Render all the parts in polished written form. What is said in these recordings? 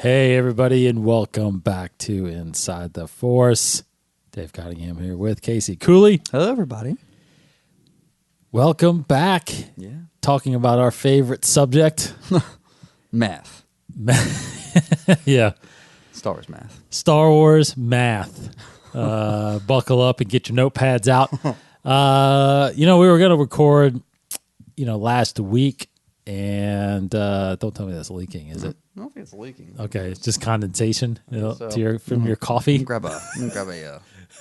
Hey, everybody, and welcome back to Inside the Force. Dave Cottingham here with Casey Cooley. Hello, everybody. Welcome back. Yeah. Talking about our favorite subject. Math. Yeah. Star Wars math. Star Wars math. Buckle up and get your notepads out. We were going to record, last week, and don't tell me that's leaking, is it? I don't think it's leaking. Okay, it's just condensation So. from your coffee. Grab a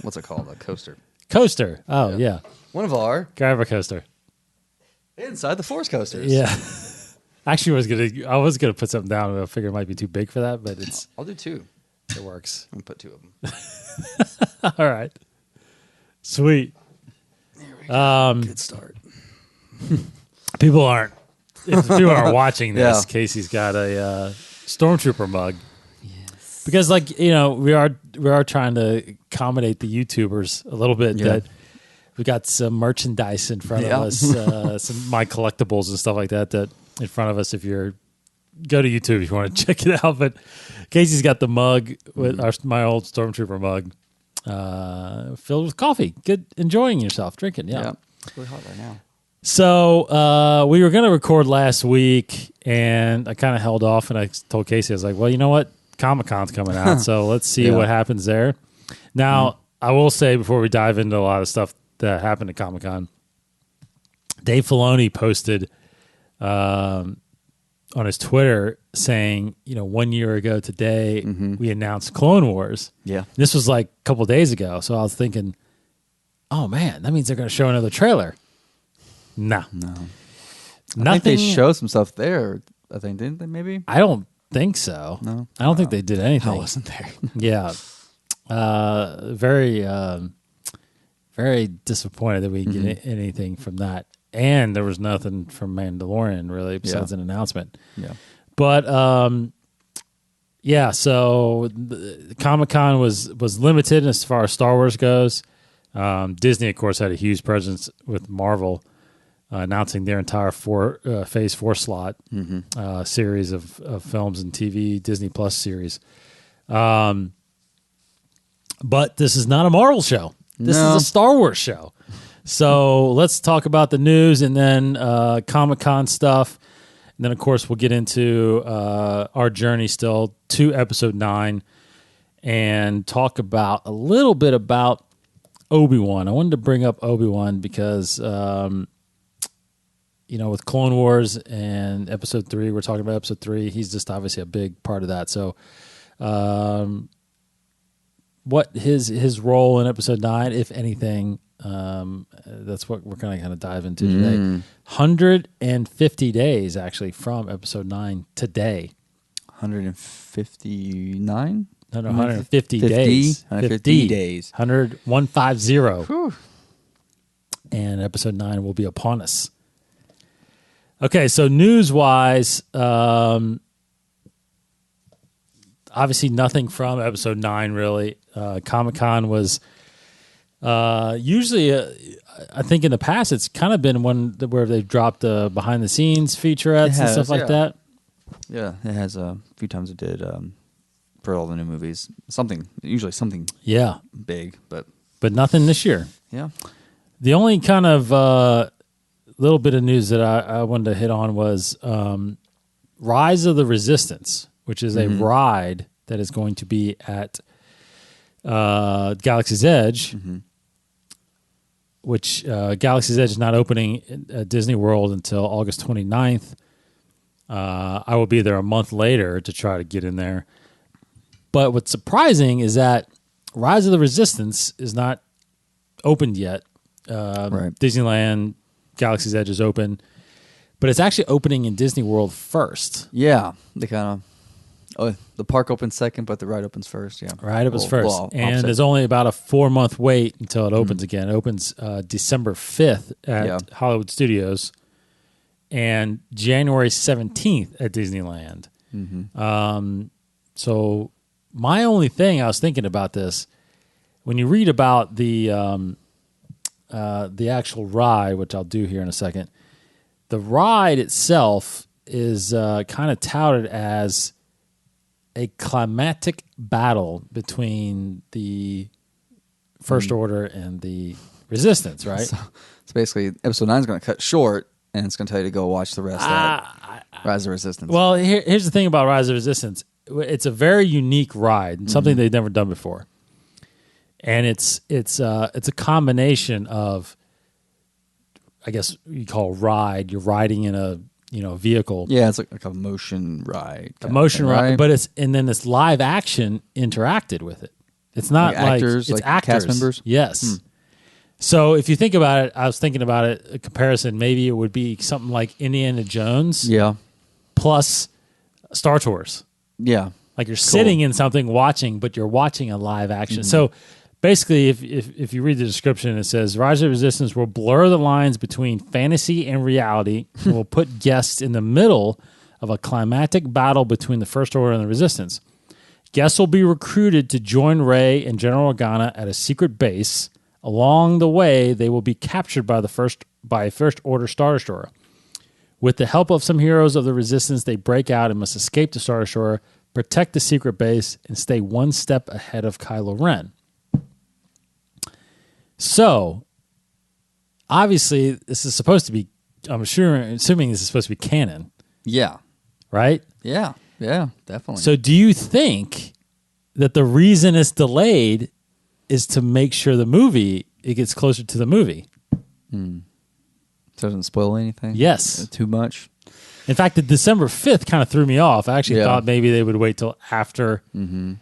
what's it called? A coaster. Coaster. Oh, yeah. One of our Grab a coaster. Inside the Force coasters. Yeah. Actually, I was gonna put something down. I figured it might be too big for that, but I'll do two. it works. I'm going to put two of them. All right. Sweet. There we go. Good start. If people aren't watching this, Yeah. Casey's got a Stormtrooper mug. Yes. Because we are trying to accommodate the YouTubers a little bit. Yeah. That we got some merchandise in front of us, some my collectibles and stuff like that in front of us. If you're go to YouTube if you want to check it out. But Casey's got the mug with my old Stormtrooper mug, filled with coffee. Good, enjoying yourself, drinking. Yeah. It's really hot right now. So we were going to record last week, and I kind of held off, and I told Casey, I was like, well, you know what? Comic-Con's coming out, so let's see what happens there. Now, I will say before we dive into a lot of stuff that happened at Comic-Con, Dave Filoni posted on his Twitter saying, 1 year ago today, we announced Clone Wars. Yeah. This was like a couple days ago, so I was thinking, oh, man, that means they're going to show another trailer. No. I Nothing. think they showed some stuff there. I think, didn't they, maybe? I don't think so. No? I don't think they did anything. I wasn't there. Yeah. Very, very disappointed that we didn't get anything from that. And there was nothing from Mandalorian, really, besides an announcement. Yeah. But, so Comic-Con was limited as far as Star Wars goes. Disney, of course, had a huge presence with Marvel, announcing their entire Phase 4 slot series of films and TV, Disney Plus series. But this is not a Marvel show. This is a Star Wars show. So let's talk about the news and then Comic-Con stuff. And then, of course, we'll get into our journey still to Episode 9 and talk about a little bit about Obi-Wan. I wanted to bring up Obi-Wan because, with Clone Wars and Episode 3, we're talking about Episode 3. He's just obviously a big part of that. So what his role in Episode 9, if anything, that's what we're going to kind of dive into today. 150 days, actually, from Episode 9 today. 159? No, 150 days. 150 days. 150. Whew. And Episode 9 will be upon us. Okay, so news-wise, obviously nothing from Episode 9, really. Comic-Con was usually, I think in the past, it's kind of been one where they've dropped behind-the-scenes featurettes and stuff like that. Yeah, it has a few times it did for all the new movies. Usually something big, but nothing this year. Yeah. The only kind of little bit of news that I wanted to hit on was Rise of the Resistance, which is a ride that is going to be at Galaxy's Edge, which Galaxy's Edge is not opening at Disney World until August 29th. I will be there a month later to try to get in there. But what's surprising is that Rise of the Resistance is not opened yet. Right. Disneyland, Galaxy's Edge is open, but it's actually opening in Disney World first. Yeah, they kind of the park opens second, but the ride opens first. Yeah, Ride opens first, and there's only about a 4-month wait until it opens again. It opens December 5th at Hollywood Studios, and January 17th at Disneyland. So my only thing I was thinking about this, when you read about the actual ride, which I'll do here in a second, the ride itself is kind of touted as a climactic battle between the First Order and the Resistance, right? So basically, episode 9 is going to cut short, and it's going to tell you to go watch the rest of Rise of the Resistance. Well, here's the thing about Rise of the Resistance. It's a very unique ride, and something they've never done before. And it's a combination of, I guess you call a ride. You're riding in a vehicle. Yeah, it's like a motion ride. A motion ride, right? But it's live action interacted with it. It's not like actors, it's like actors. cast members. Yes. So if you think about it, I was thinking about it. A comparison, maybe it would be something like Indiana Jones. Yeah. Plus Star Tours. Yeah. Like you're sitting in something watching, but you're watching a live action. So basically, if you read the description, it says Rise of the Resistance will blur the lines between fantasy and reality and will put guests in the middle of a climactic battle between the First Order and the Resistance. Guests will be recruited to join Rey and General Organa at a secret base. Along the way, they will be captured by a First Order Star Destroyer. With the help of some heroes of the Resistance, they break out and must escape the Star Destroyer, protect the secret base, and stay one step ahead of Kylo Ren. So, obviously, this is supposed to be, assuming this is supposed to be canon. Yeah. Right? Yeah, definitely. So do you think that the reason it's delayed is to make sure it gets closer to the movie? So it doesn't spoil anything? Yes. Too much? In fact, the December 5th kind of threw me off. I actually thought maybe they would wait till after December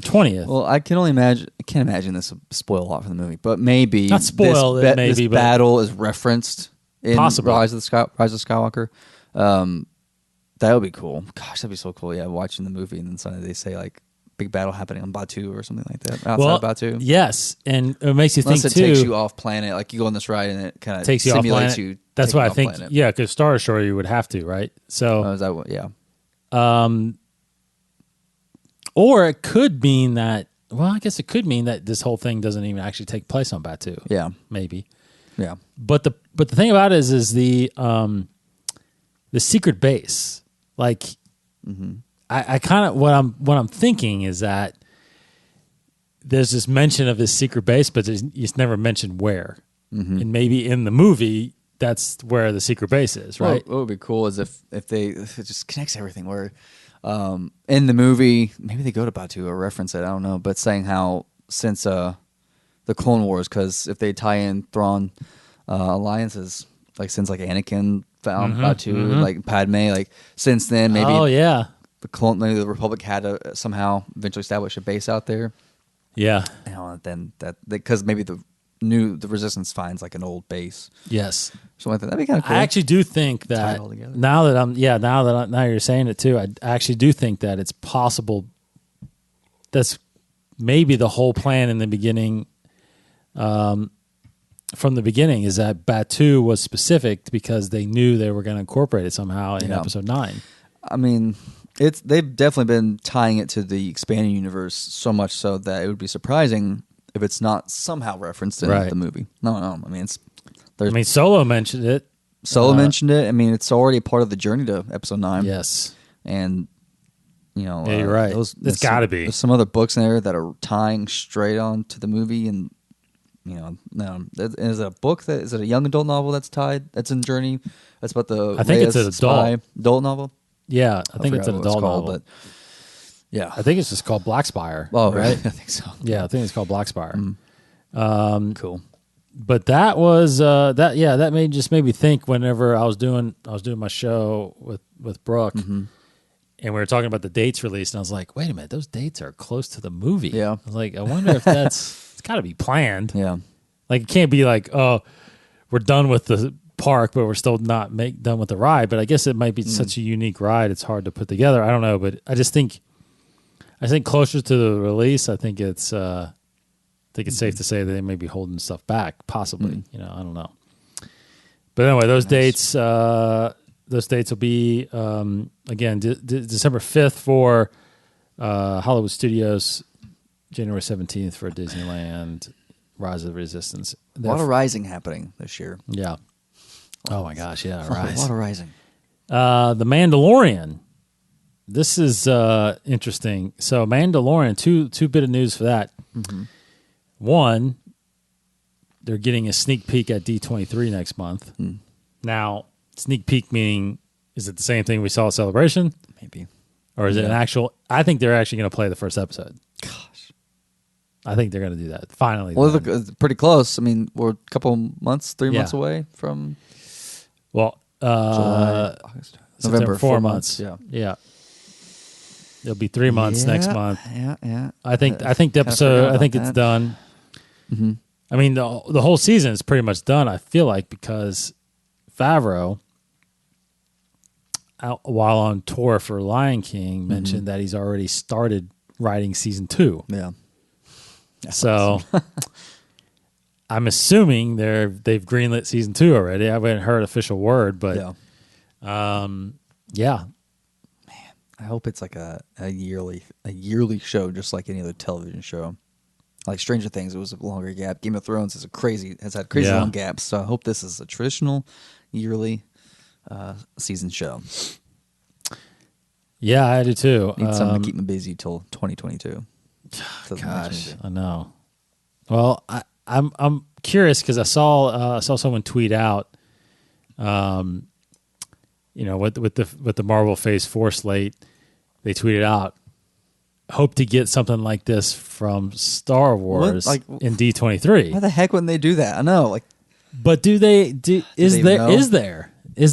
20th. Well, I can't imagine this would spoil a lot from the movie, but maybe not spoil it. Maybe this battle is referenced in possibly. Rise of Skywalker. That would be cool. Gosh, that'd be so cool. Yeah, watching the movie and then suddenly they say like big battle happening on Batuu or something like that outside of Batuu. Yes, and it makes you Unless think it too. takes you off planet, like you go on this ride and it kind of takes you simulates off you. That's why I think. Planet. Yeah, because Star Destroyer you would have to, right? So, is that what? Yeah. Or it could mean that. Well, I guess it could mean that this whole thing doesn't even actually take place on Batuu. Yeah, maybe. Yeah, but the thing about it is the secret base. Like, I kind of what I'm thinking is that there's this mention of this secret base, but it's never mentioned where. And maybe in the movie, that's where the secret base is, right? What would be cool is if it just connects everything. Where in the movie, maybe they go to Batuu or reference it. I don't know, but saying how since the Clone Wars, because if they tie in Thrawn alliances, like since like Anakin found Batuu, like Padme, like since then maybe maybe the Republic had to somehow eventually establish a base out there. Yeah, then that because maybe the Resistance finds like an old base. Yes, so that'd be kind of cool. I actually do think that now you're saying it too. I actually do think that it's possible. That's maybe the whole plan in the beginning. From the beginning, is that Batuu was specific because they knew they were going to incorporate it somehow in Episode 9. I mean, they've definitely been tying it to the expanding universe so much so that it would be surprising if it's not somehow referenced in the movie. No. I mean, Solo mentioned it. Mentioned it. I mean, it's already part of the journey to Episode 9. Yes, and you're right. It's got to be. There's some other books in there that are tying straight on to the movie, and is it a book is it a young adult novel that's tied? That's in Journey. That's about the. I think it's an adult novel. Yeah, I think it's an adult novel. But yeah, I think it's just called Black Spire. Oh, right. I think so. Yeah, I think it's called Black Spire. Cool. But that was that made me think whenever I was doing my show with Brooke, and we were talking about the dates released, and I was like, wait a minute, those dates are close to the movie. Yeah, I was like, I wonder if it's got to be planned. Yeah, like it can't be like, oh, we're done with the park, but we're still not done with the ride. But I guess it might be such a unique ride; it's hard to put together. I don't know, but I think closer to the release, I think it's safe to say that they may be holding stuff back, possibly. I don't know. But anyway, those dates will be again December 5th for Hollywood Studios, January 17th for Disneyland, Rise of the Resistance. A lot of rising happening this year. Yeah. Oh my gosh, yeah, Rise. A lot of rising. The Mandalorian. This is interesting. So Mandalorian, two bit of news for that. Mm-hmm. One, they're getting a sneak peek at D23 next month. Mm. Now, sneak peek meaning, is it the same thing we saw at Celebration? Maybe. Or is it an actual... I think they're actually going to play the first episode. Gosh. I think they're going to do that. Finally. Well, it's pretty close. I mean, we're a couple months, 3 months away from... Well, July, August, November, 4 months. Yeah. It'll be 3 months next month. Yeah. I think the episode, I think it's done. Mm-hmm. I mean, the whole season is pretty much done, I feel like, because Favreau, while on tour for Lion King, mentioned that he's already started writing season 2. Yeah. That's so awesome. I'm assuming they've greenlit season 2 already. I haven't heard official word, but yeah. I hope it's like a yearly show, just like any other television show. Like Stranger Things, it was a longer gap. Game of Thrones has had crazy long gaps. So I hope this is a traditional yearly season show. Yeah, I do too. Need something to keep me busy till 2022. Gosh, I know. Well, I'm curious because I saw someone tweet out, with the Marvel Phase 4 slate, they tweeted out, hope to get something like this from Star Wars in D23. Why the heck wouldn't they do that? I know, but is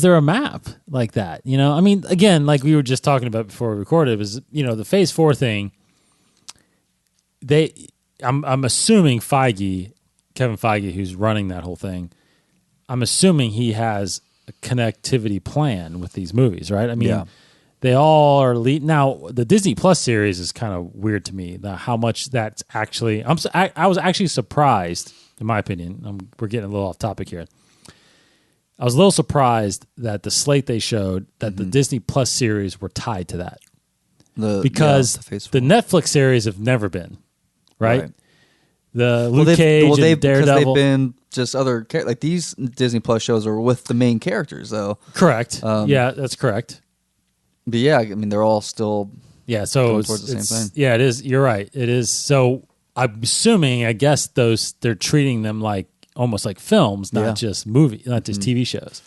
there a map like that? I mean, again, like we were just talking about before we recorded, it was the Phase 4 thing. I'm assuming Kevin Feige, who's running that whole thing, I'm assuming he has a connectivity plan with these movies, right? I mean, they all are now. The Disney Plus series is kind of weird to me. How much that's actually. I was actually surprised, in my opinion. We're getting a little off topic here. I was a little surprised that the slate they showed that the Disney Plus series were tied to that, because the Netflix series have never been, right? The Luke Cage and Daredevil. They've been just other like these Disney Plus shows are with the main characters, though. Correct. Yeah, that's correct. But yeah, I mean they're all still so towards the same thing. Yeah, it is. You're right. It is. So I'm assuming, I guess they're treating them like almost like films, not just TV shows.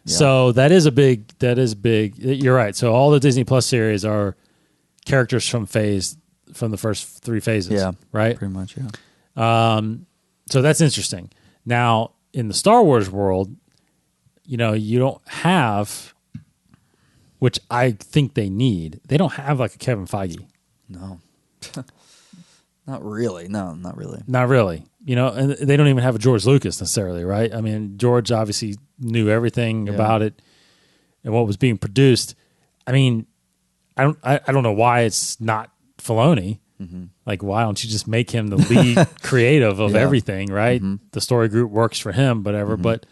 Yeah. So that is big. You're right. So all the Disney Plus series are characters from the first 3 phases. Yeah, right. Pretty much. Yeah. So that's interesting. Now in the Star Wars world, you don't have. Which I think they need. They don't have like a Kevin Feige. No. Not really. No, not really. Not really. And they don't even have a George Lucas necessarily, right? I mean, George obviously knew everything about it and what was being produced. I mean, I don't know why it's not Filoni. Mm-hmm. Like, why don't you just make him the lead creative of everything, right? Mm-hmm. The story group works for him, whatever. Mm-hmm.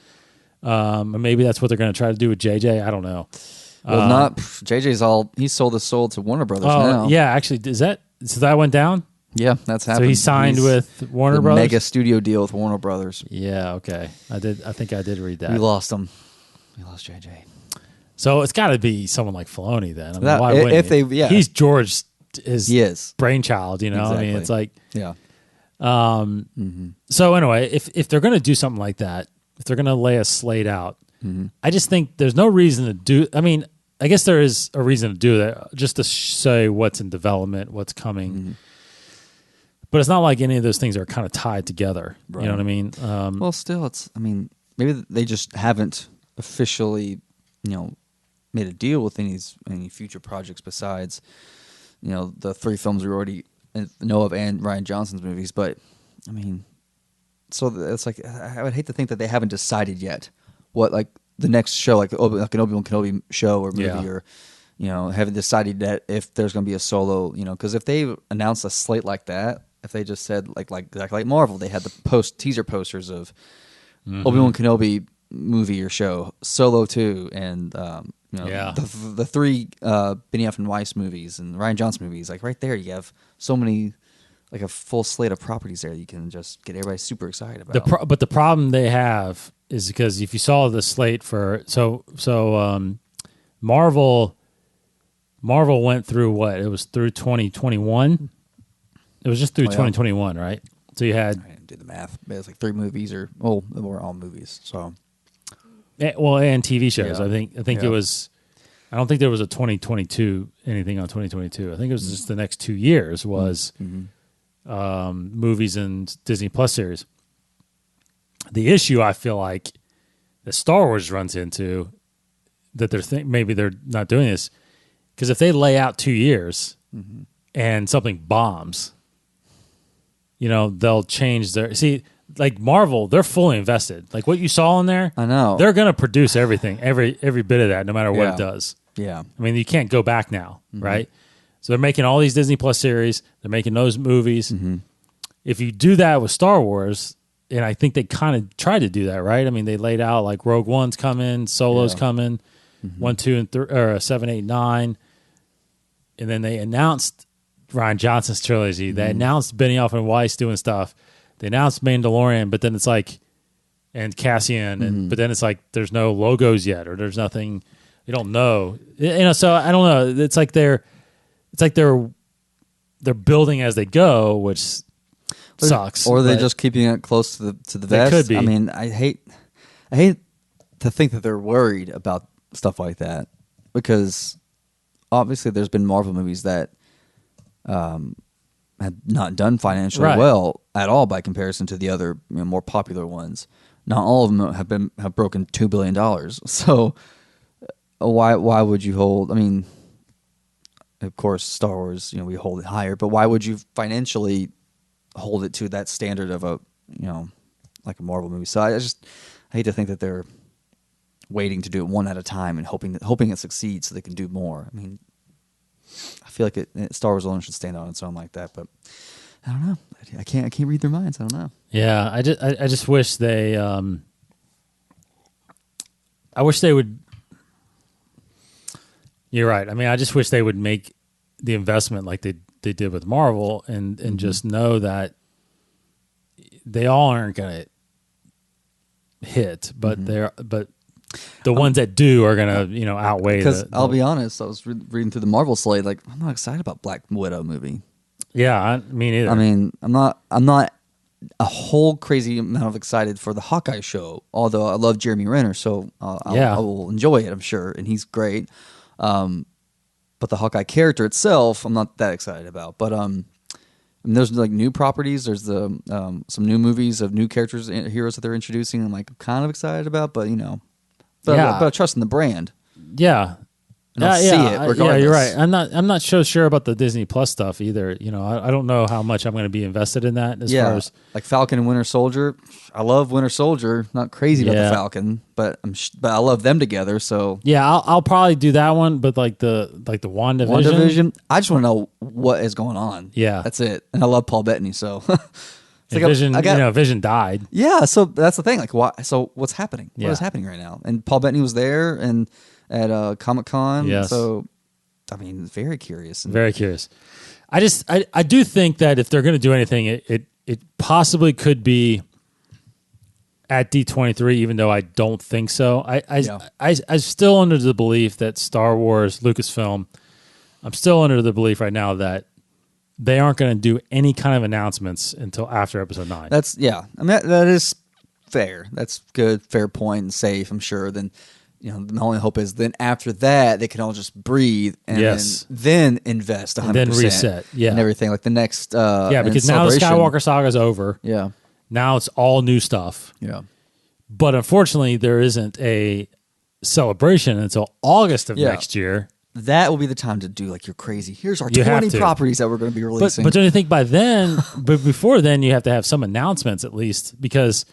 But maybe that's what they're going to try to do with JJ. I don't know. Well, not JJ's he's sold his soul to Warner Brothers now. Yeah, actually, so that went down? Yeah, that's happened. So he signed with Warner Brothers? Mega studio deal with Warner Brothers. Yeah, okay. I think I did read that. We lost him. We lost JJ. So it's got to be someone like Filoni then. I mean, why wouldn't he's George, his brainchild, Exactly. I mean, it's like... Yeah. So anyway, if they're going to do something like that, if they're going to lay a slate out, I just think there's no reason to do... I mean, I guess there is a reason to do that, just to say what's in development, what's coming. Mm-hmm. But it's not like any of those things are kind of tied together. Right. You know what I mean? Well, still, maybe they just haven't officially, made a deal with any future projects besides, the 3 films we already know of and Rian Johnson's movies. But, I mean, so it's like, I would hate to think that they haven't decided yet what, like, the next show, like an Obi-Wan Kenobi show or movie, or haven't decided that if there's going to be a solo, because if they announced a slate like that, if they just said like Marvel, they had the teaser posters of Obi-Wan Kenobi movie or show, Solo 2, and the 3 Benioff and Weiss movies and Rian Johnson movies, like right there, you have so many. Like a full slate of properties there, you can just get everybody super excited about. But the problem they have is because if you saw the slate for Marvel Marvel went through what? It was through 2021. It was just through Oh, yeah. 2021, right? So you had I didn't do the math. But it's like 3 movies, or they were all movies. So and TV shows. Yeah. I think it was. I don't think there was a 2022 anything on 2022. I think it was just the next 2 years was movies and Disney Plus series. The issue I feel like that Star Wars runs into that maybe they're not doing this because if they lay out 2 years and something bombs, they'll change like Marvel, they're fully invested. Like what you saw in there, I know they're going to produce everything, every bit of that, no matter what it does. Yeah, I mean, you can't go back now, right? So they're making all these Disney Plus series. They're making those movies. If you do that with Star Wars, and I think they kind of tried to do that, right? I mean, they laid out like Rogue One's coming, Solo's coming, 1, 2, and 3, or 7, 8, 9, and then they announced Rian Johnson's trilogy. They announced Benioff and Weiss doing stuff. They announced Mandalorian, but then it's like, and Cassian, and but then it's like there's no logos yet, or there's nothing. You don't know, So I don't know. It's like they're building as they go, which sucks. Or they're just keeping it close to the vest. Could be. I mean, I hate to think that they're worried about stuff like that because obviously there's been Marvel movies that have not done financially well at all by comparison to the other more popular ones. Not all of them have broken $2 billion. So why would you hold? I mean, of course, Star Wars, we hold it higher, but why would you financially hold it to that standard of a like a Marvel movie? So I hate to think that they're waiting to do it one at a time and hoping it succeeds so they can do more. I mean, I feel like Star Wars alone should stand on its own like that, but I don't know. I can't read their minds. I don't know. Yeah, I just wish they. I wish they would. You're right. I mean, I just wish they would make the investment like they did with Marvel, and just know that they all aren't going to hit, but the ones that do are going to outweigh. Because I'll be honest, I was reading through the Marvel slate. Like, I'm not excited about Black Widow movie. Yeah, me neither. I mean, I'm not a whole crazy amount of excited for the Hawkeye show. Although I love Jeremy Renner, so I will enjoy it. I'm sure, and he's great. But the Hawkeye character itself, I'm not that excited about. But and there's like new properties. There's the some new movies of new characters, heroes that they're introducing. I'm like kind of excited about, but but I trust in the brand. Yeah, and I'll see it regardless. Yeah, you're right. I'm not so sure about the Disney Plus stuff either. I don't know how much I'm going to be invested in that. As far as like Falcon and Winter Soldier, I love Winter Soldier. Not crazy about the Falcon, but but I love them together. So yeah, I'll probably do that one. But like the WandaVision, I just want to know what is going on. Yeah, that's it. And I love Paul Bettany, so. Like Vision, Vision died. Yeah, so that's the thing. Like, why? So what's happening? What is happening right now? And Paul Bettany was there and at Comic-Con. Yes. So, I mean, very curious. Very curious. I do think that if they're going to do anything, it possibly could be at D23, even though I don't think so. I'm still under the belief that Star Wars, Lucasfilm, I'm still under the belief right now that they aren't going to do any kind of announcements until after Episode 9. I mean, that is fair. That's good, fair point, and safe, I'm sure. Then, my only hope is then after that, they can all just breathe and then invest 100%. And then reset, and everything. Like the next because now the Skywalker Saga is over. Yeah. Now it's all new stuff. Yeah. But unfortunately, there isn't a celebration until August of next year. That will be the time to do like you're crazy. Here's our 20 properties that we're going to be releasing. But don't you think by then, but before then, you have to have some announcements at least because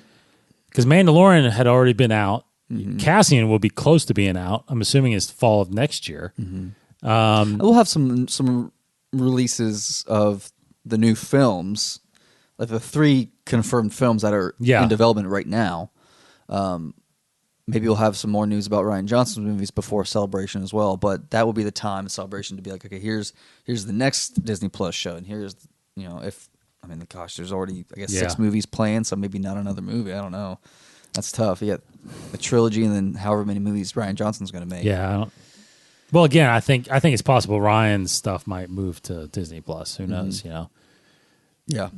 Mandalorian had already been out. Mm-hmm. Cassian will be close to being out. I'm assuming it's fall of next year. Mm-hmm. We'll have some releases of the new films, like the 3 confirmed films that are in development right now. Maybe we'll have some more news about Rian Johnson's movies before Celebration as well, but that will be the time of Celebration to be like, okay, here's the next Disney Plus show, and here's there's already 6 movies planned, so maybe not another movie. I don't know. That's tough. You got a trilogy and then however many movies Rian Johnson's going to make. Yeah, Well, again, I think it's possible Ryan's stuff might move to Disney Plus. Who knows? You know. Yeah.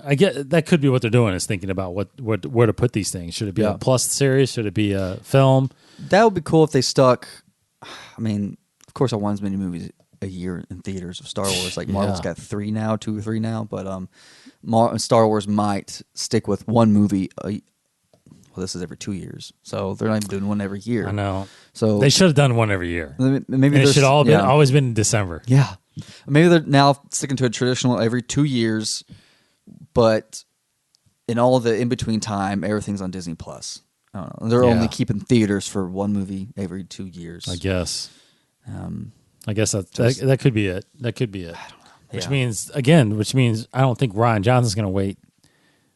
I get that could be what they're doing is thinking about where to put these things. Should it be a Plus series? Should it be a film? That would be cool if they stuck. I mean, of course, I want as many movies a year in theaters of Star Wars. Like Marvel's got 2 or 3 now, but Star Wars might stick with one movie. Well, this is every 2 years, so they're not even doing one every year. I know. So they should have done one every year. Maybe it should always been in December. Yeah, maybe they're now sticking to a traditional every 2 years, but in all the in between time, everything's on Disney Plus. I don't know. They're only keeping theaters for one movie every 2 years. I guess. I guess that could be it. That could be it. Which means I don't think Rian Johnson's going to wait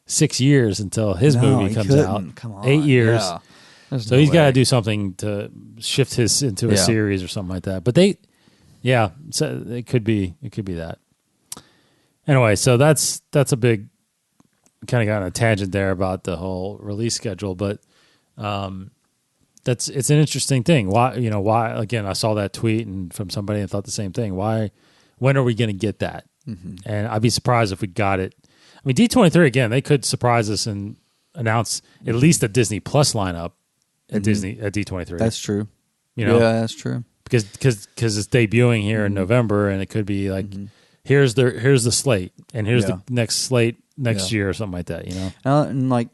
6 years until his movie comes out. Come on. 8 years. Yeah. So he's got to do something to shift his into a series or something like that. But so it could be that. Anyway, so that's a big kind of got on a tangent there about the whole release schedule, but it's an interesting thing. Why again, I saw that tweet and from somebody and thought the same thing. When are we going to get that? Mm-hmm. And I'd be surprised if we got it. I mean, D23 again, they could surprise us and announce at least a Disney Plus lineup at D23. That's true. Yeah, that's true. Because it's debuting here in November, and it could be like here's the slate, and here's the next slate next year or something like that. You know, and like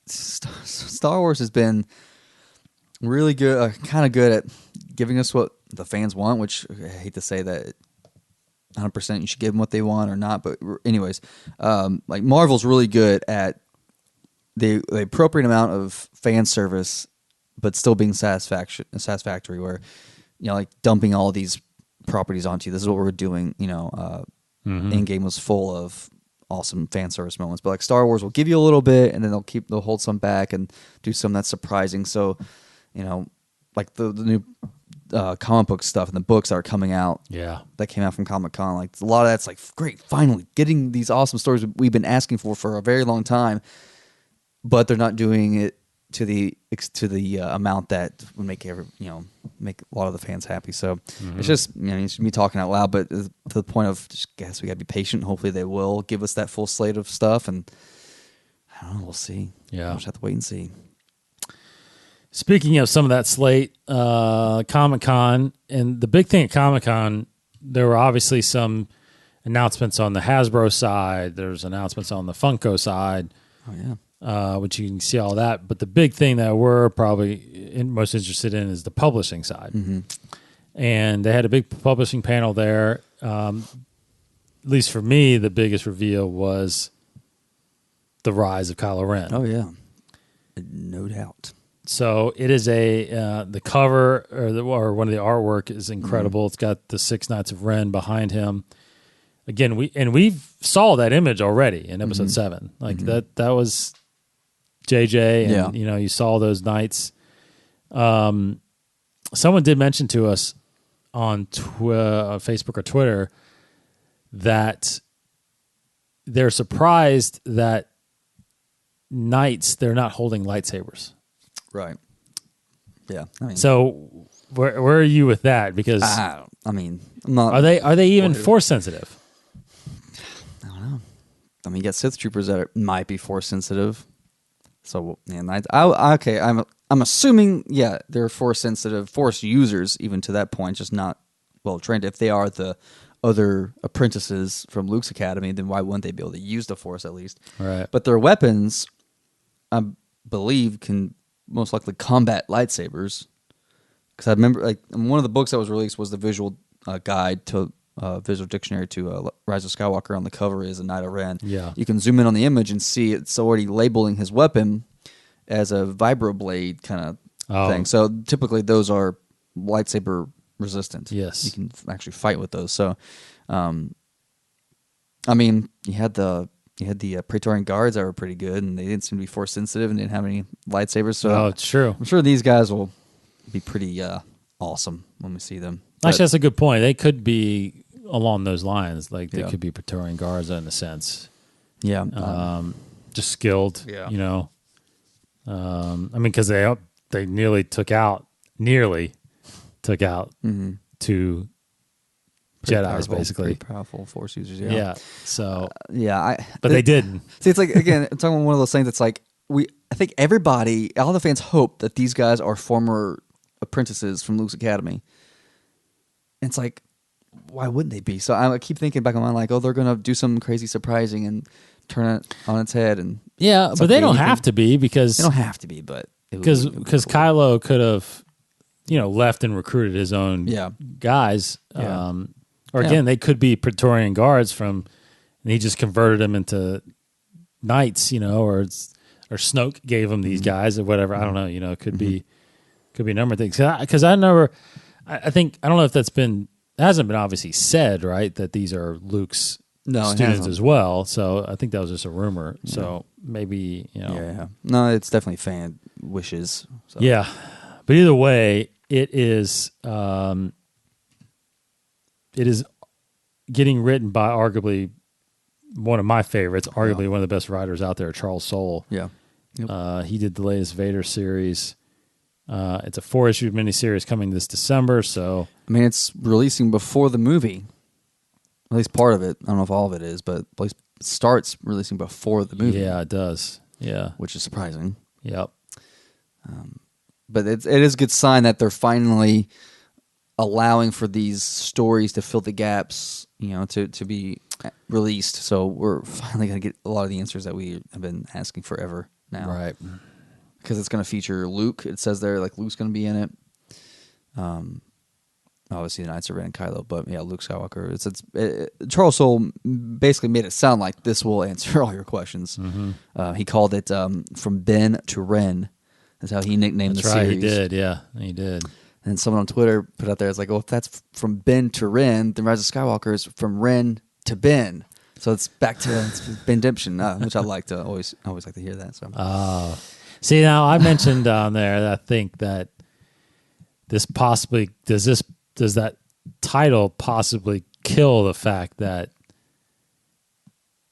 Star Wars has been really good, kind of good at giving us what the fans want. Which I hate to say that 100% you should give them what they want or not, but anyways, like Marvel's really good at the appropriate amount of fan service, but still being satisfactory. Where like dumping all these properties onto you. This is what we're doing. Endgame was full of awesome fan service moments, but like Star Wars will give you a little bit, and then they'll hold some back and do some that's surprising. So, like the new comic book stuff and the books that are coming out. Yeah, that came out from Comic-Con. Like a lot of that's like great. Finally, getting these awesome stories we've been asking for a very long time, but they're not doing it to the amount that would make make a lot of the fans happy. So it's just it's me talking out loud, but to the point of just guess we got to be patient. Hopefully they will give us that full slate of stuff, and I don't know. We'll see. Yeah, we'll just have to wait and see. Speaking of some of that slate, Comic-Con, and the big thing at Comic-Con, there were obviously some announcements on the Hasbro side. There's announcements on the Funko side. Oh yeah. Which you can see all that. But the big thing that we're probably most interested in is the publishing side. Mm-hmm. And they had a big publishing panel there. At least for me, the biggest reveal was the rise of Kylo Ren. Oh, yeah. No doubt. So it is the cover or one of the artwork is incredible. Mm-hmm. It's got the 6 Knights of Ren behind him. Again, we saw that image already in episode 7. Like that was JJ, and you saw those knights. Someone did mention to us on Facebook or Twitter that they're surprised that knights they're not holding lightsabers. Right. Yeah. So where are you with that? Because I'm not. Are they even force sensitive? I don't know. You got Sith troopers that might be force sensitive. So knights. Okay. I'm assuming they're force sensitive, force users even to that point, just not well trained. If they are the other apprentices from Luke's academy, then why wouldn't they be able to use the force at least? Right. But their weapons, I believe, can most likely combat lightsabers. Because I remember, like, one of the books that was released was the visual guide to visual dictionary to Rise of Skywalker. On the cover is a Knight of Ren. Yeah, you can zoom in on the image and see it's already labeling his weapon as a vibroblade kind of thing. So typically those are lightsaber resistant. Yes, you can actually fight with those. So, you had the Praetorian Guards that were pretty good, and they didn't seem to be force sensitive and didn't have any lightsabers. So it's true. I'm sure these guys will be pretty awesome when we see them. Actually, that's a good point. They could be along those lines. Like they could be Praetorian Guards in a sense. Yeah. Just skilled. Yeah. Because they nearly took out took out two Jedis, powerful, basically. pretty powerful Force users. Yeah. So, but they didn't. See, it's like, again, I'm talking about one of those things that's like, I think everybody, all the fans hope that these guys are former apprentices from Luke's Academy. And it's like, why wouldn't they be? So I keep thinking back in my mind, like, oh, they're going to do something crazy surprising and turn it on its head. And yeah, but they don't have to be, because they don't have to be, but because Kylo could have, left and recruited his own guys. Yeah. Or again, they could be Praetorian guards and he just converted them into knights, or Snoke gave them these guys or whatever. I don't know. It could be a number of things. Because I don't know if it hasn't been obviously said, right, that these are Luke's students as well. So I think that was just a rumor. Yeah. So maybe, Yeah. No, it's definitely fan wishes. So. Yeah. But either way, it is getting written by arguably one of my favorites, arguably one of the best writers out there, Charles Soule. Yeah. Yep. He did the latest Vader series. It's a 4-issue miniseries coming this December. So I mean, it's releasing before the movie. At least part of it. I don't know if all of it is, but at least it starts releasing before the movie. Yeah, it does. Yeah, which is surprising. Yep. But it is a good sign that they're finally allowing for these stories to fill the gaps, to be released. So we're finally going to get a lot of the answers that we have been asking forever now. Right. Because it's going to feature Luke. It says there, like, Luke's going to be in it. Obviously, the Knights of Ren and Kylo, but yeah, Luke Skywalker. Charles Soule basically made it sound like this will answer all your questions. Mm-hmm. He called it From Ben to Ren. That's how he nicknamed the series. He did, yeah. He did. And someone on Twitter put out there, it's like, if that's from Ben to Ren, then Rise of Skywalker is from Ren to Ben. So it's back to Bendemption, which I like to always like to hear that. So. See, now I mentioned on there that I think that this possibly does that title possibly kill the fact that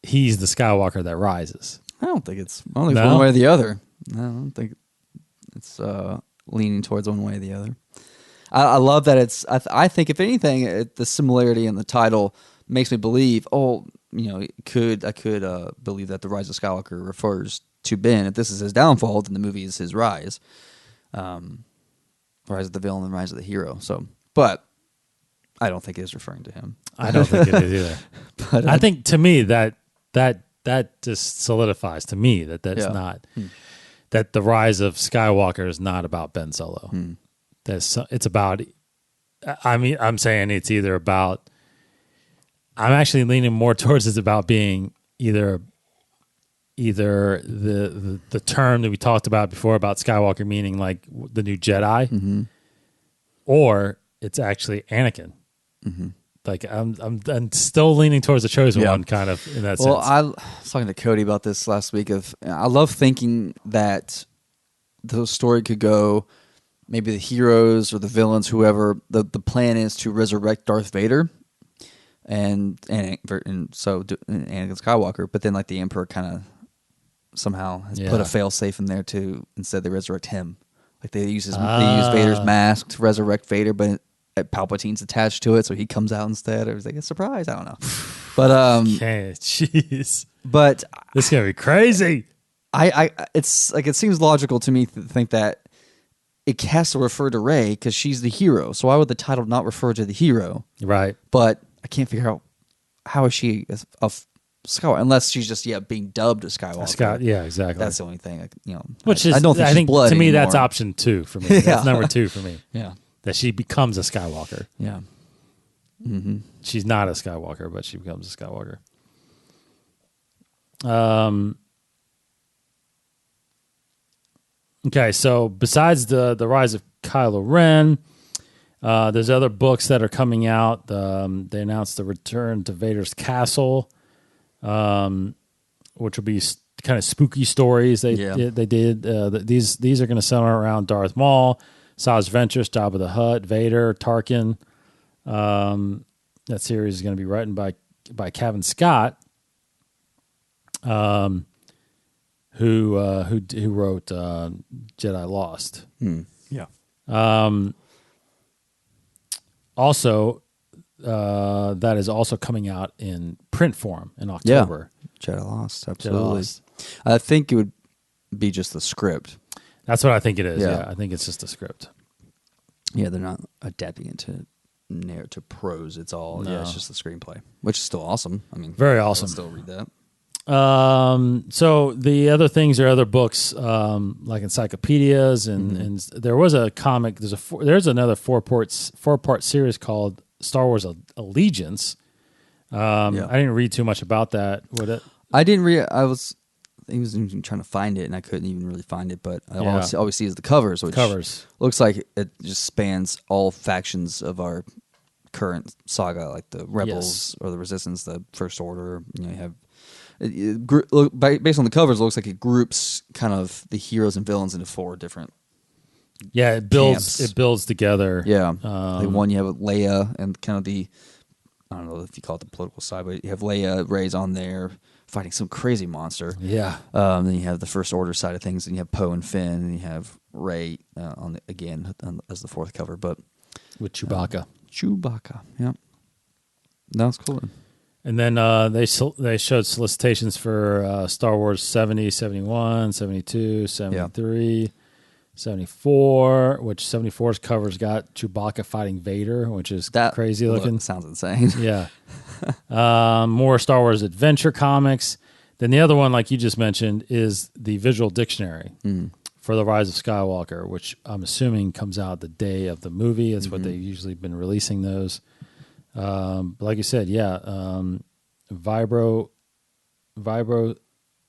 he's the Skywalker that rises? I don't think it's one way or the other. I don't think it's leaning towards one way or the other. I love that it's. I think if anything, the similarity in the title makes me believe. I could believe that the Rise of Skywalker refers to Ben. If this is his downfall, then the movie is his rise. Rise of the villain and Rise of the hero. So, but I don't think it is referring to him. I don't think it is either. But I think, to me, that just solidifies to me that's not that the Rise of Skywalker is not about Ben Solo. It's about. I mean, I'm saying it's either about. I'm actually leaning more towards it's about being either the term that we talked about before about Skywalker meaning like the new Jedi, or it's actually Anakin. Like I'm still leaning towards the chosen one, kind of in that sense. Well, I was talking to Cody about this last week. I love thinking that the story could go. Maybe the heroes or the villains, whoever the plan is to resurrect Darth Vader. And so Anakin Skywalker, but then like the Emperor kind of somehow has put a fail-safe in there to instead they resurrect him. Like they use Vader's mask to resurrect Vader, but Palpatine's attached to it, so he comes out instead. It was like a surprise. I don't know, but okay, jeez. But this is gonna be crazy. It's like it seems logical to me to think that it has to refer to Rey because she's the hero. So why would the title not refer to the hero? Right, but I can't figure out how is she a Skywalker unless she's just being dubbed a Skywalker. Yeah, exactly. That's the only thing. Which is I don't think I think to me anymore. That's option 2 for me. That's number 2 for me. Yeah, that she becomes a Skywalker. Yeah, she's not a Skywalker, but she becomes a Skywalker. Okay, so besides the Rise of Kylo Ren. There's other books that are coming out. They announced the Return to Vader's Castle, which will be kind of spooky stories. They did. These are going to center around Darth Maul, Saw's Ventress, Jabba the Hutt, Vader, Tarkin. That series is going to be written by Kevin Scott, who wrote Jedi Lost. Yeah. also, that is also coming out in print form in October. Jedi Lost, absolutely. Lost. I think it would be just the script. That's what I think it is. Yeah. Yeah, I think it's just a script. Yeah, they're not adapting it to prose. It's all it's just the screenplay, which is still awesome. I mean, very awesome. I'll still read that. So the other things are other books, like encyclopedias, and there was a comic. There's another four-part series called Star Wars Allegiance. I didn't read too much about that. I didn't read. I was even trying to find it, and I couldn't even really find it. But all I see is the covers, which looks like it just spans all factions of our current saga, like the Rebels or the Resistance, the First Order. You have. Based on the covers, it looks like it groups kind of the heroes and villains into 4 different. Yeah, it builds camps. It builds together. Yeah, like one you have Leia and kind of I don't know if you call it the political side, but you have Leia, Rey's on there fighting some crazy monster. Yeah. Then you have the First Order side of things, and you have Poe and Finn, and you have Rey as the 4th cover, but with Chewbacca. Yeah, that was cool. And then they showed solicitations for Star Wars 70, 71, 72, 73, 74, which 74's covers got Chewbacca fighting Vader, which is crazy looking. Sounds insane. Yeah. More Star Wars adventure comics. Then the other one, like you just mentioned, is the visual dictionary for The Rise of Skywalker, which I'm assuming comes out the day of the movie. That's what they've usually been releasing those. But like you said, Vibro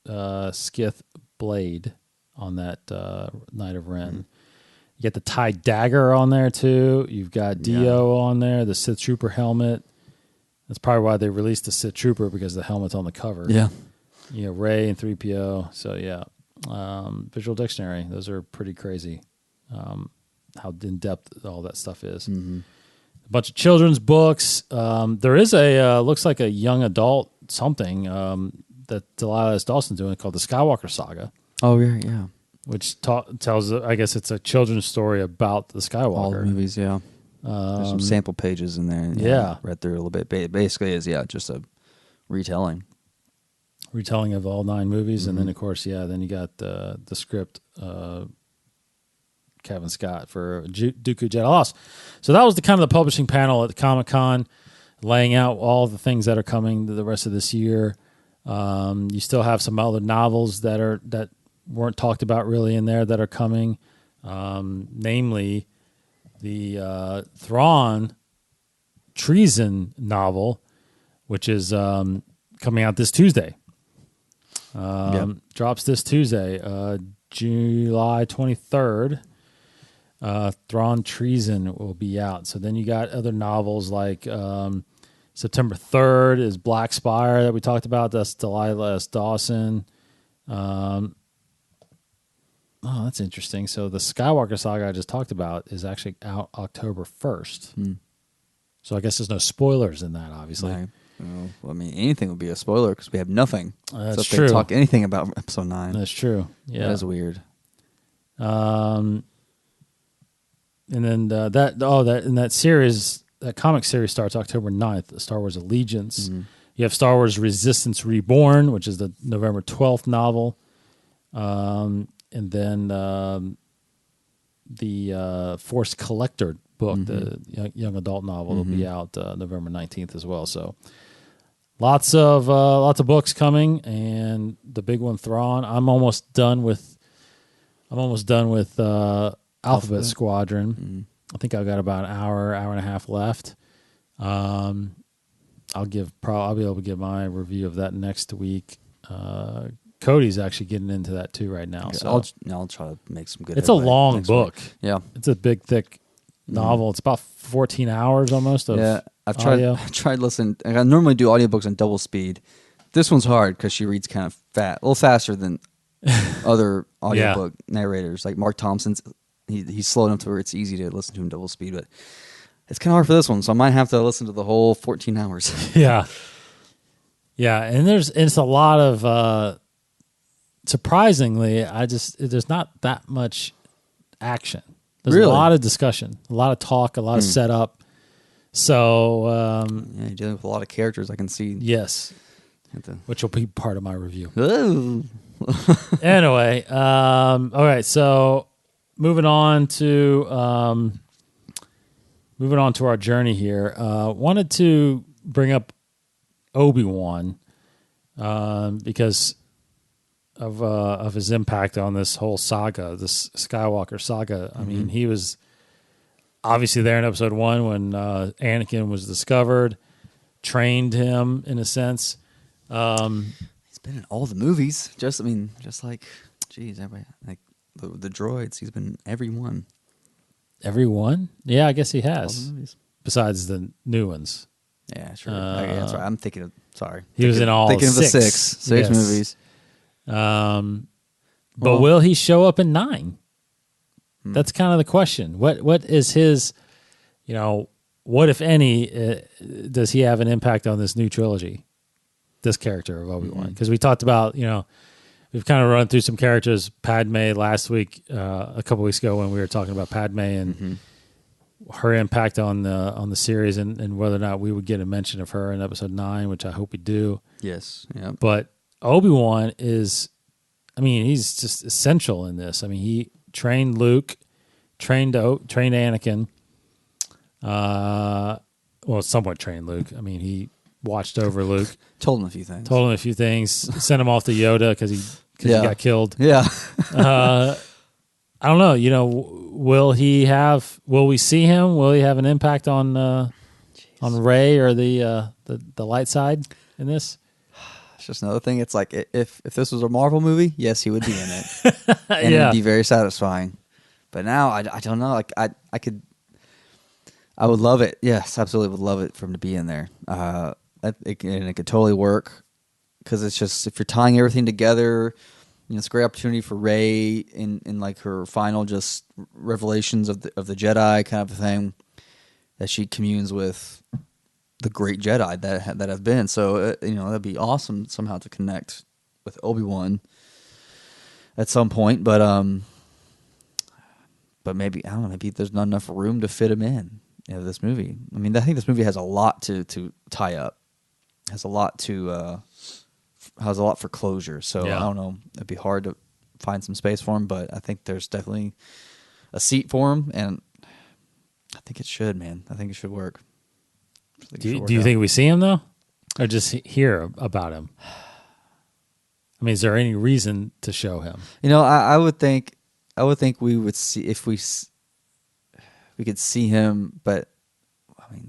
Skith Blade on that Knight of Ren. You get the TIE Dagger on there too. You've got Dio on there, the Sith Trooper helmet. That's probably why they released the Sith Trooper, because the helmet's on the cover. Yeah. Rey and 3PO. So visual dictionary. Those are pretty crazy. How in depth all that stuff is. A bunch of children's books. There is looks like a young adult something that Delilah S. Dawson's doing called the Skywalker Saga. Oh, yeah. Which tells, I guess it's a children's story about the Skywalker. All the movies, yeah. There's some sample pages in there. Read through a little bit. Basically is, just a retelling. Retelling of all 9 movies. And then, of course, then you got the script, Kevin Scott for Dooku Jedi Lost. So that was the kind of the publishing panel at the Comic-Con, laying out all the things that are coming to the rest of this year. You still have some other novels that weren't talked about really in there that are coming, namely the Thrawn treason novel, which is coming out this Tuesday. Drops this Tuesday, July 23rd. Thrawn Treason will be out. So then you got other novels like September 3rd is Black Spire that we talked about. That's Delilah S. Dawson. That's interesting. So the Skywalker Saga I just talked about is actually out October 1st. So I guess there's no spoilers in that, obviously. Right. Well, I mean, anything would be a spoiler because we have nothing. That's so if true. they talk anything about Episode 9. That's true. Yeah. That is weird. And then that series, that comic series starts October 9th, Star Wars Allegiance. You have Star Wars Resistance Reborn, which is the November 12th novel. And then the Force Collector book, the young adult novel, will be out November 19th as well. So lots of books coming, and the big one, Thrawn. I'm almost done with Alphabet Squadron. I think I've got about an hour and a half left. I'll be able to give my review of that next week. Cody's actually getting into that too right now. Okay, so I'll try to make some good. It's a long book. Week. Yeah, it's a big, thick novel. It's about 14 hours almost. I've tried listening. I normally do audiobooks on double speed. This one's hard because she reads kind of a little faster than other audiobook narrators, like Mark Thompson's. He's slow enough to where it's easy to listen to him double speed, but it's kind of hard for this one, so I might have to listen to the whole 14 hours. Yeah, and it's a lot of surprisingly, there's not that much action. There's a lot of discussion, a lot of talk, a lot of setup. So Yeah, you're dealing with a lot of characters. I can see. yes, which will be part of my review. Oh. Anyway, all right. So moving on to our journey here. Wanted to bring up Obi-Wan because of his impact on this whole saga, this Skywalker saga. I mean, he was obviously there in episode 1 when Anakin was discovered, trained him in a sense. He's been in all the movies. Just like, geez, everybody, like the droids. He's been in every one. Every one? Yeah, I guess he All has. the movies. Besides the new ones. Yeah, sure. That's right. I'm thinking of. Sorry, He was in all thinking of the six. six Yes. movies. But will he show up in 9? That's kind of the question. What is his, what if any, does he have an impact on this new trilogy? This character of Obi-Wan? Because we talked about, we've kind of run through some characters. Padme last week, a couple weeks ago when we were talking about Padme and her impact on the series and whether or not we would get a mention of her in episode 9, which I hope we do. Yes. Yeah. But Obi-Wan is, he's just essential in this. He trained Luke, trained Anakin, somewhat trained Luke. He watched over Luke. Told him a few things. Sent him off to Yoda because he got killed. Yeah. I don't know. Will we see him? Will he have an impact on Rey or the light side in this? It's just another thing. It's like if this was a Marvel movie, yes, he would be in it, and it'd be very satisfying. But now I don't know. Like I would love it. Yes, absolutely would love it for him to be in there. It could totally work because it's just if you're tying everything together, it's a great opportunity for Rey in like her final just revelations of the Jedi kind of thing that she communes with the great Jedi that have been. So that'd be awesome somehow to connect with Obi-Wan at some point. But maybe I don't know. Maybe there's not enough room to fit him in this movie. I think this movie has a lot to tie up. Has a lot for closure. So I don't know. It'd be hard to find some space for him, but I think there's definitely a seat for him, and I think it should, man. I think it should work. Do you think we see him though, or just hear about him? Is there any reason to show him? I would think we would see if we could see him, but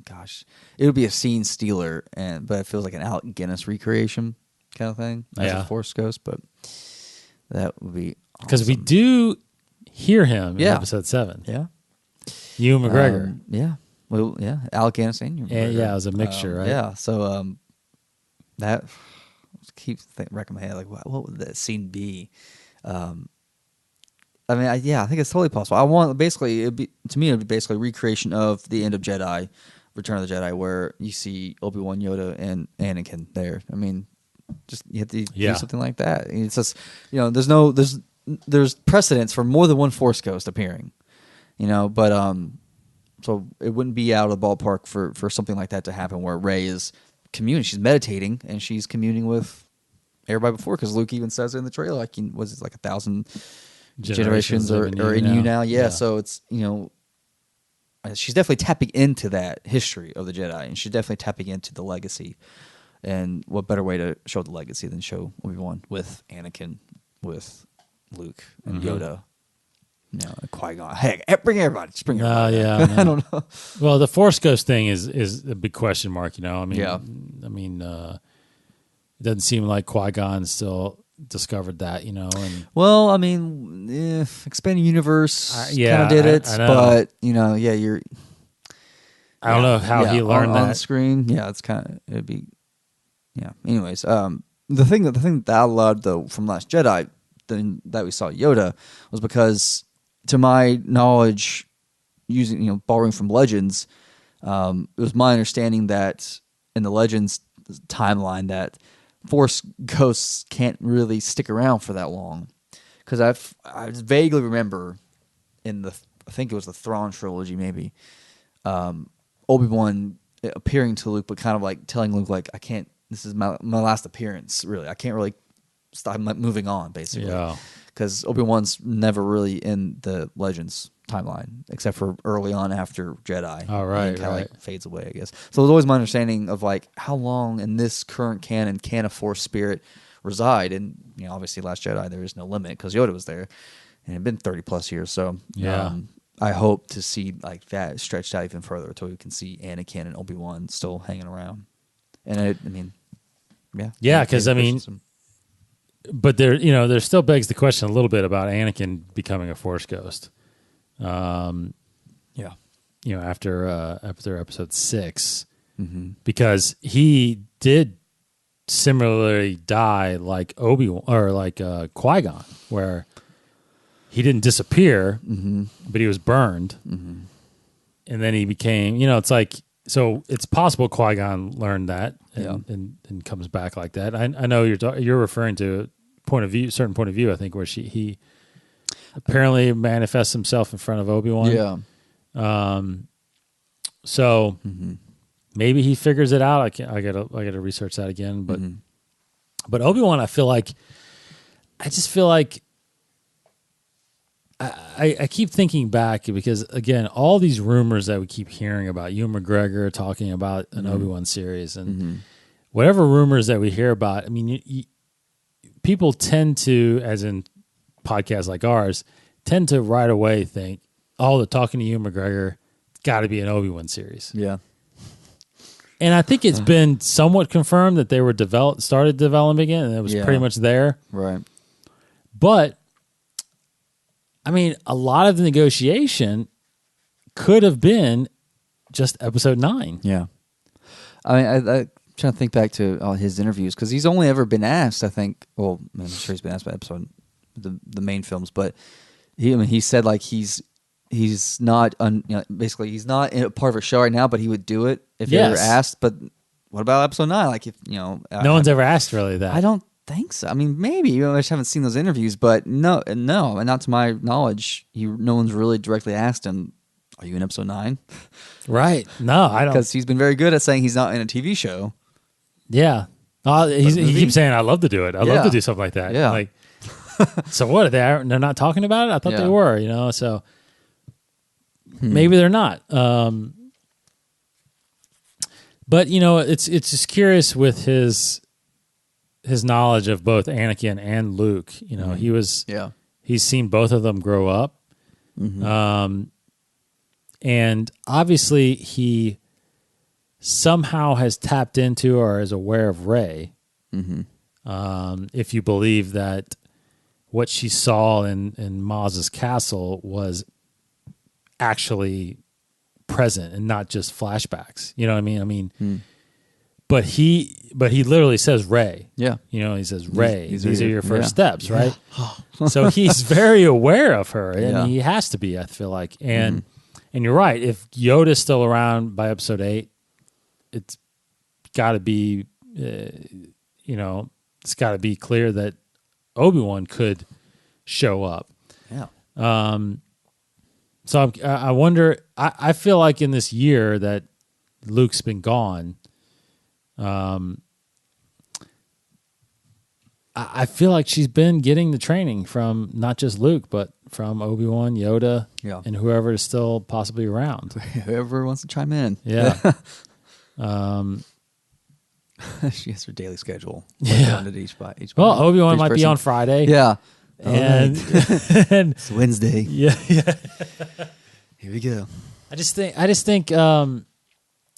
gosh, it would be a scene stealer, but it feels like an Alec Guinness recreation kind of thing as a Force Ghost. But that would be because we do hear him in episode 7. Yeah, Ewan McGregor. Yeah. Well, yeah, Alec Guinness and Ewan McGregor. Yeah, it was a mixture, right? Yeah, so that keeps racking my head. Like, what would that scene be? I think it's totally possible. I want it'd be basically a recreation of the end of Jedi, Return of the Jedi, where you see Obi-Wan, Yoda, and Anakin there. Just you have to do something like that. It's just there's precedence for more than one Force Ghost appearing, but so it wouldn't be out of the ballpark for something like that to happen where Rey is communing. She's meditating and she's communing with everybody before, because Luke even says it in the trailer, like, was it like 1,000 generations or in you now? Yeah. So it's, she's definitely tapping into that history of the Jedi, and she's definitely tapping into the legacy. And what better way to show the legacy than show Obi-Wan with Anakin, with Luke and Yoda, Qui-Gon. Heck, bring everybody. Just bring everybody. I don't know. Well, the Force Ghost thing is a big question mark. It doesn't seem like Qui-Gon still discovered that. And expanding universe kind of did it, but you're. I don't know how he learned that on the screen. Yeah, it's kind of it'd be. Yeah. Anyways, the thing that I loved though from Last Jedi, that we saw Yoda, was because, to my knowledge, using borrowing from Legends, it was my understanding that in the Legends timeline that Force ghosts can't really stick around for that long, because I vaguely remember in I think it was the Thrawn trilogy maybe, Obi-Wan appearing to Luke, but kind of like telling Luke, like, I can't. This is my last appearance. Really, I can't really stop moving on. Basically, Yeah. Because Obi-Wan's never really in the Legends timeline, except for early on after Jedi. Oh, right, and kind of right. like fades away, I guess. So it was always my understanding of like how long in this current canon can a Force spirit reside? And obviously, Last Jedi there is no limit because Yoda was there, and it had been 30 plus years. So I hope to see like that stretched out even further until we can see Anakin and Obi-Wan still hanging around. And I mean, yeah, because but there still begs the question a little bit about Anakin becoming a Force ghost. After episode 6, because he did similarly die like Obi-Wan or like Qui-Gon, where he didn't disappear, but he was burned, and then he became. It's like so. It's possible Qui-Gon learned that and comes back like that. I know you're referring to certain point of view. I think where he apparently manifests himself in front of Obi-Wan. Yeah. So maybe he figures it out. I gotta research that again. But Obi-Wan, I just feel like I keep thinking back because again, all these rumors that we keep hearing about Ewan McGregor talking about an Obi-Wan series and whatever rumors that we hear about. I mean, people tend to, as in podcasts like ours, tend to right away think, oh, they're talking to Ewan McGregor. It's got to be an Obi-Wan series. Yeah. And I think it's been somewhat confirmed that they were started developing it, and it was pretty much there. Right. But, I mean, a lot of the negotiation could have been just episode 9. Yeah. I mean, I'm trying to think back to all his interviews, because he's only ever been asked, I think, well, I'm sure he's been asked by episode, the main films, but he said like he's not basically he's not in a part of a show right now, but he would do it if he ever asked. But what about episode 9? Like if no one's ever asked really that. I don't think so. I mean, maybe I just haven't seen those interviews, but no, and not to my knowledge. No one's really directly asked him, "Are you in episode 9?" Right? No, I don't. Because he's been very good at saying he's not in a TV show. Yeah, he keeps saying, "I love to do it. I love to do something like that." Yeah. Like, so what? They're not talking about it? I thought they were. So. Maybe they're not. But it's just curious with his knowledge of both Anakin and Luke. He's seen both of them grow up. And obviously he somehow has tapped into or is aware of Rey. If you believe that what she saw in Maz's castle was actually present and not just flashbacks. You know what I mean? But he literally says Rey. Yeah. He says Rey. These are your first steps, right? So he's very aware of her, and he has to be, I feel like. And you're right. If Yoda's still around by episode 8, it's got to be, it's got to be clear that Obi-Wan could show up. Yeah. So I wonder. I feel like in this year that Luke's been gone, I feel like she's been getting the training from not just Luke, but from Obi-Wan, Yoda, and whoever is still possibly around. Whoever wants to chime in. Yeah. She has her daily schedule. Each Obi-Wan might be on Friday. Yeah. And it's Wednesday. Yeah. Here we go. I just think I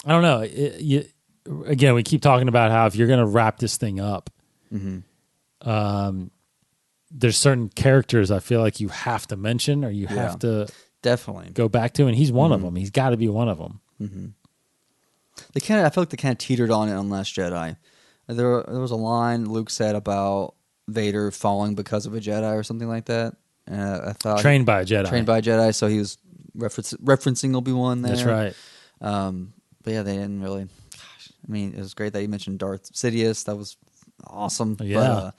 don't know. Again, we keep talking about how if you're going to wrap this thing up, there's certain characters I feel like you have to mention or you have to definitely go back to, and he's one of them. He's got to be one of them. I feel like they kind of teetered on it on Last Jedi. There was a line Luke said about Vader falling because of a Jedi or something like that. I thought trained by a Jedi, so he was referencing Obi-Wan there. That's right. But yeah, they didn't really. Gosh, I mean, it was great that you mentioned Darth Sidious. That was awesome. Yeah, but,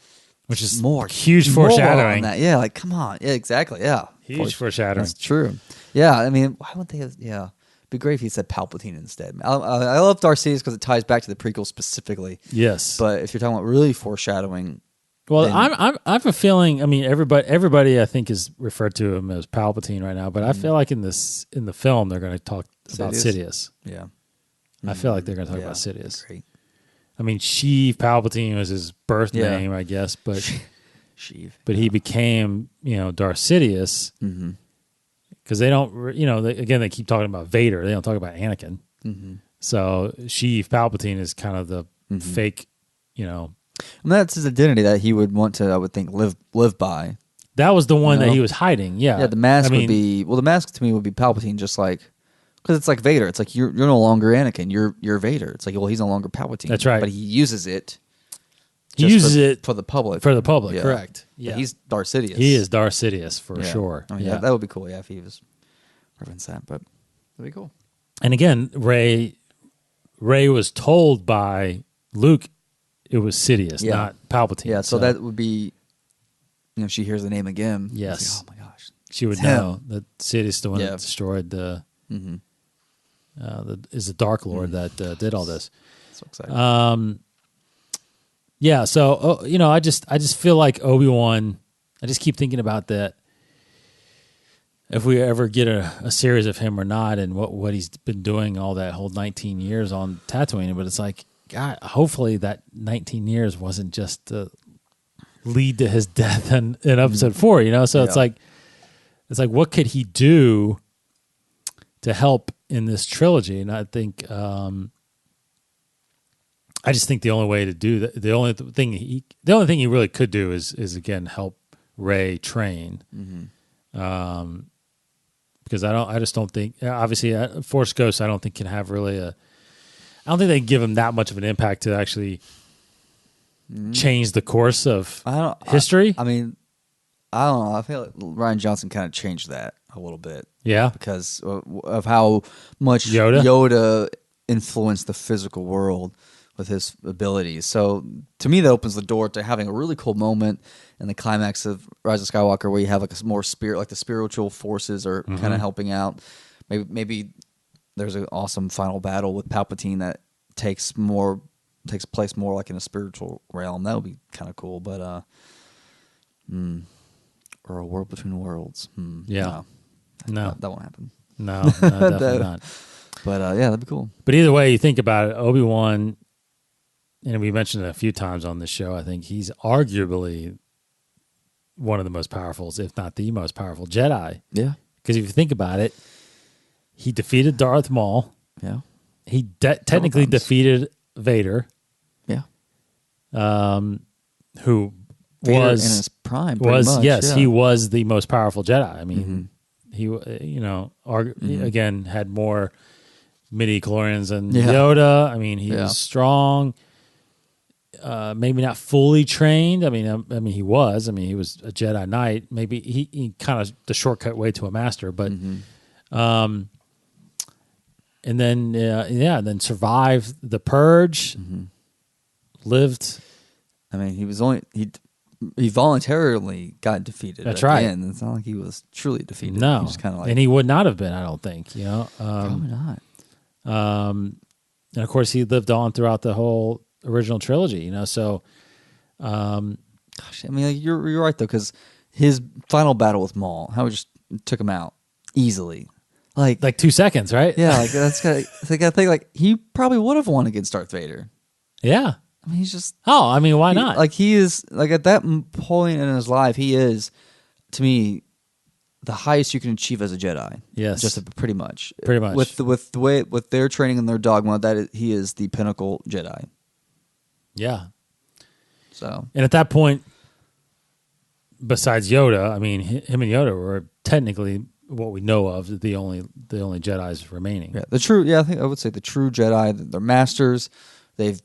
which is huge foreshadowing. That. Yeah, like come on. Yeah, exactly. Yeah, huge foreshadowing. That's true. Yeah, I mean, why would they have? Yeah, be great if he said Palpatine instead. I love Darth Sidious because it ties back to the prequel specifically. Yes, but if you're talking about really foreshadowing, well, I have a feeling. I mean, everybody I think is referred to him as Palpatine right now, but I feel like in the film they're going to talk about Sidious. Yeah, I feel like they're going to talk about Sidious. Great. I mean, Sheev Palpatine was his birth name, I guess, but Sheev. But he became, Darth Sidious because they don't, they keep talking about Vader. They don't talk about Anakin. So Sheev Palpatine is kind of the fake, And that's his identity that he would want to, I would think, live by. That was the one that he was hiding. Yeah. Yeah, the mask would be, the mask to me would be Palpatine, just like, because it's like Vader. It's like you're no longer Anakin. You're Vader. It's like, well, he's no longer Palpatine. That's right. But he uses it. He uses it for the public. For the public, correct. Yeah. But he's Darth Sidious. He is Darth Sidious for sure. I mean, that would be cool, if he was reference that, but that'd be cool. And again, Rey was told by Luke it was Sidious, not Palpatine. Yeah, so that would be, she hears the name again. Yes. Like, oh my gosh. She would know that Sidious is the one that destroyed the Dark Lord that did all this. So exciting. Yeah, so I just feel like Obi-Wan. I just keep thinking about that. If we ever get a series of him or not, and what he's been doing all that whole 19 years on Tatooine, but it's like, God, hopefully that 19 years wasn't just to lead to his death in Episode 4. So it's like what could he do to help in this trilogy? And I think. I just think the only way to do that, the only thing he really could do is again help Rey train, because I just don't think, obviously Force Ghost I don't think can have really I don't think they can give him that much of an impact to actually change the course of history. I mean, I don't know. I feel like Rian Johnson kind of changed that a little bit. Yeah, because of how much Yoda influenced the physical world with his abilities. So to me, that opens the door to having a really cool moment in the climax of Rise of Skywalker where you have like a more spirit, like the spiritual forces are kind of helping out. Maybe there's an awesome final battle with Palpatine that takes place more like in a spiritual realm. That would be kind of cool. But or a world between worlds. No, that won't happen. No, definitely not. But that'd be cool. But either way, you think about it, Obi-Wan, and we mentioned it a few times on this show, I think he's arguably one of the most powerful, if not the most powerful Jedi. Yeah. Because if you think about it, he defeated Darth Maul. Yeah. He technically defeated Vader. Yeah. Who Vader was in his prime. He was the most powerful Jedi. I mean, he again had more midi-chlorians than Yoda. I mean, he was strong. Maybe not fully trained. I mean, he was. I mean, he was a Jedi Knight. Maybe he kind of the shortcut way to a master. But, and then survived the Purge. Lived. I mean, he voluntarily got defeated. That's right. End. It's not like he was truly defeated. No, he was kind of like, and he would not have been. I don't think. Probably not. And of course, he lived on throughout the whole original trilogy, so gosh, I mean, you're right though, because his final battle with Maul, how he just took him out easily, like 2 seconds, right? Yeah, like that's kind of, I think like he probably would have won against Darth Vader. Yeah, I mean, he's just why not? Like he is like at that point in his life, he is to me the highest you can achieve as a Jedi. Yes, just pretty much with the way with their training and their dogma, he is the pinnacle Jedi. Yeah. So, and at that point, besides Yoda, I mean, him and Yoda were technically what we know of the only Jedis remaining. Yeah, I think I would say the true Jedi. They're masters. They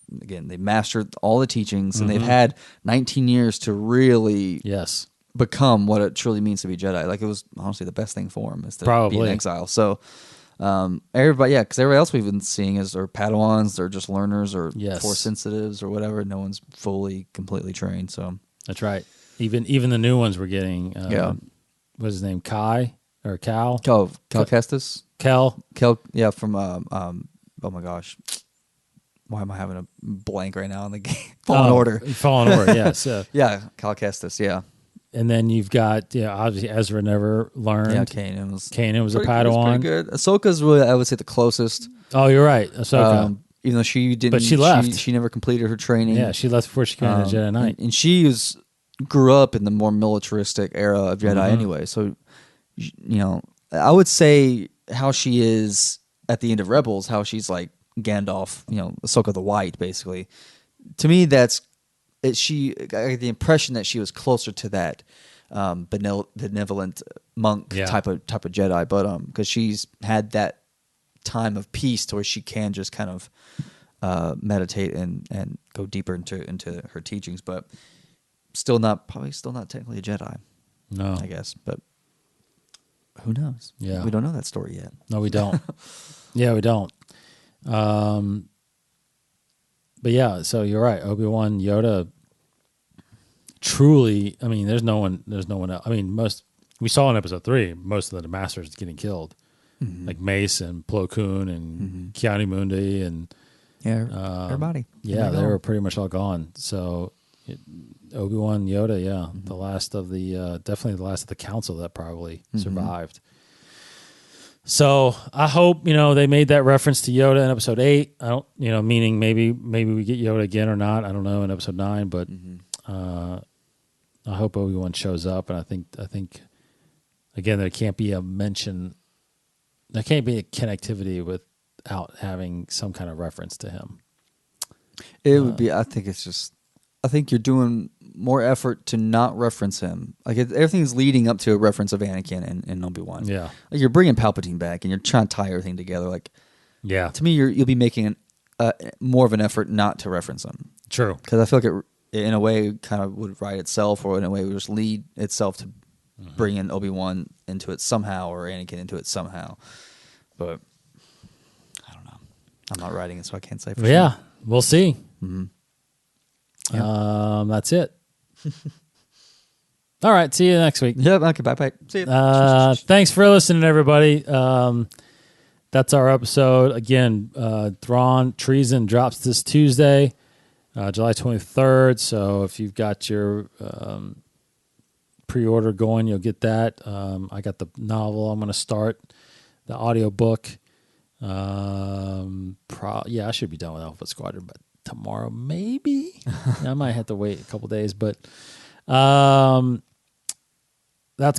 mastered all the teachings, and they've had 19 years to really become what it truly means to be Jedi. Like it was honestly the best thing for them is to be in exile. So. Everybody, because everybody else we've been seeing are Padawans, they're just learners or Force sensitives or whatever. No one's completely trained. So that's right. Even the new ones were getting. What's his name? Kai or Cal. Cal Kestis. Cal. Yeah, from oh my gosh, why am I having a blank right now on the game? Fallen Order. Fallen Order. Yes. Yeah, Cal Kestis. Yeah. And then you've got obviously Ezra never learned. Yeah, Kanan was a Padawan. Pretty good. Ahsoka's really, I would say, the closest. Oh, you're right, Ahsoka. Even though she didn't, but she left. She never completed her training. Yeah, she left before she came into Jedi Knight. And she grew up in the more militaristic era of Jedi anyway. So, I would say how she is at the end of Rebels, how she's like Gandalf, Ahsoka the White, basically. To me, I get the impression that she was closer to that benevolent monk type of Jedi, but because she's had that time of peace to where she can just kind of meditate and go deeper into her teachings, but probably still not technically a Jedi. No, I guess, but who knows? Yeah, we don't know that story yet. No, we don't. Yeah, we don't. But yeah, so you're right. Obi-Wan, Yoda. Truly, I mean, there's no one else. I mean, we saw in episode 3, most of the Masters getting killed, like Mace and Plo Koon and Keanu Mundi and everybody. Yeah, they were pretty much all gone. So Obi-Wan, Yoda, the last of the definitely the last of the council that probably survived. So I hope they made that reference to Yoda in episode 8. I don't meaning maybe we get Yoda again or not. I don't know in episode 9, but I hope Obi-Wan shows up, and I think again there can't be a mention. There can't be a connectivity without having some kind of reference to him. It would be. I think you're doing more effort to not reference him. Like everything's leading up to a reference of Anakin and Obi-Wan. Yeah, like you're bringing Palpatine back, and you're trying to tie everything together. Like, yeah, to me, you'll be making more of an effort not to reference him. True, because I feel like it, in a way, kind of would write itself, or in a way, would just lead itself to bring in Obi-Wan into it somehow, or Anakin into it somehow. But I don't know. I'm not writing it, so I can't say for sure. Yeah, we'll see. Mm-hmm. Yeah. That's it. All right. See you next week. Yep. Okay. Bye. See you. Thanks for listening, everybody. That's our episode. Again, Thrawn Treason drops this Tuesday, July 23rd. So if you've got your pre-order going, you'll get that. I got the novel I'm going to start, the audiobook. I should be done with Alpha Squadron, but tomorrow maybe. I might have to wait a couple days, but that's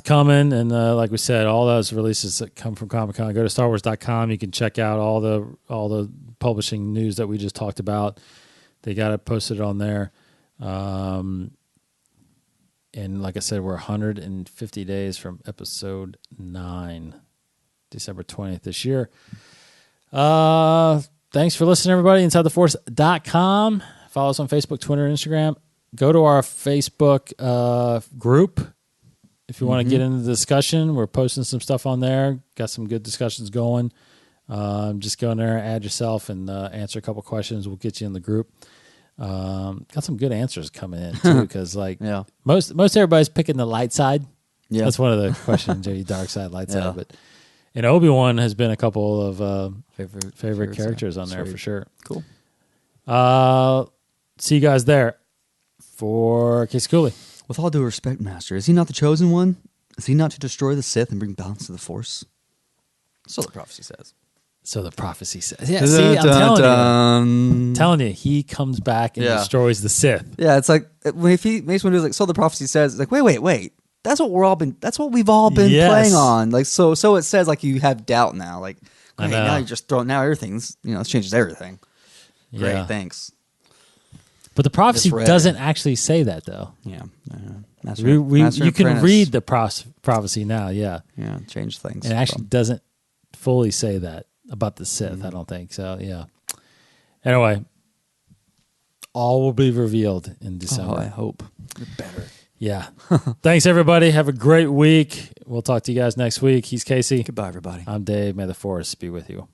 coming. And like we said, all those releases that come from Comic-Con, go to StarWars.com. You can check out all the publishing news that we just talked about. They got it posted on there. And like I said, we're 150 days from episode 9, December 20th this year. Thanks for listening, everybody. InsideTheForce.com. Follow us on Facebook, Twitter, and Instagram. Go to our Facebook group if you want to get into the discussion. We're posting some stuff on there. Got some good discussions going. Just go in there, add yourself, and answer a couple questions. We'll get you in the group. Got some good answers coming in, too, because most everybody's picking the light side. Yeah. That's one of the questions, dark side, light side. But and Obi-Wan has been a couple of favorite characters on there for sure. Cool. See you guys there. For Casey Cooley. With all due respect, Master, is he not the chosen one? Is he not to destroy the Sith and bring balance to the Force? So the prophecy says. Yeah, see, I'm telling you, he comes back and destroys the Sith. Yeah, it's like if he makes one who's like, so the prophecy says, it's like, wait. That's what we've all been playing on. Like so it says like you have doubt now. Like now you just now everything's it changes everything. Great, thanks. But the prophecy doesn't actually say that though. Yeah. You can read the prophecy now, yeah. Yeah, change things. And it actually doesn't fully say that about the Sith, I don't think. So yeah. Anyway, all will be revealed in December. Oh, I hope. You're better. Yeah. Thanks, everybody. Have a great week. We'll talk to you guys next week. He's Casey. Goodbye, everybody. I'm Dave. May the Force be with you.